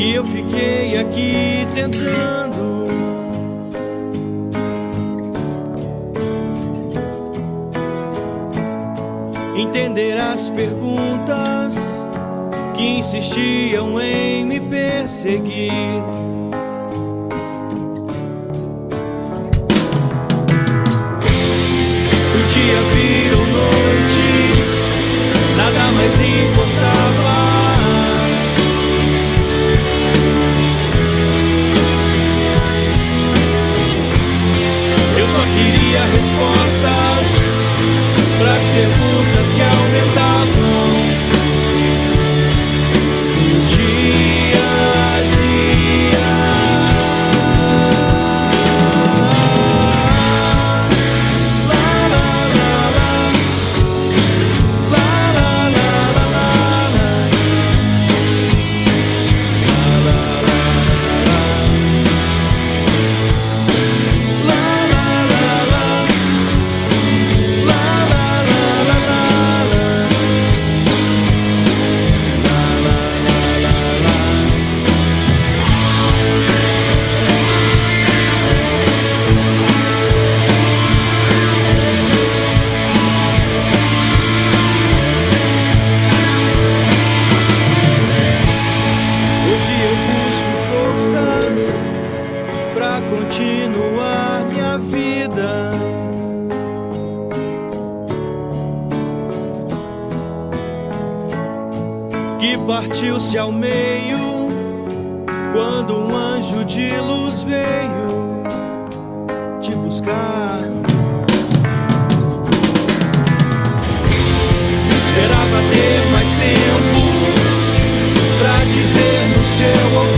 E eu fiquei aqui tentando entender as perguntas que insistiam em me perseguir. O dia virou noite, nada mais importava. Eu só queria respostas pras perguntas que aumentavam dia a dia. La la la la, la la la la la, la la la la, la la la la. Hoje eu busco forças pra continuar minha vida. Que partiu-se ao meio quando um anjo de luz veio te buscar. Esperava ter mais tempo pra dizer no seu ouvido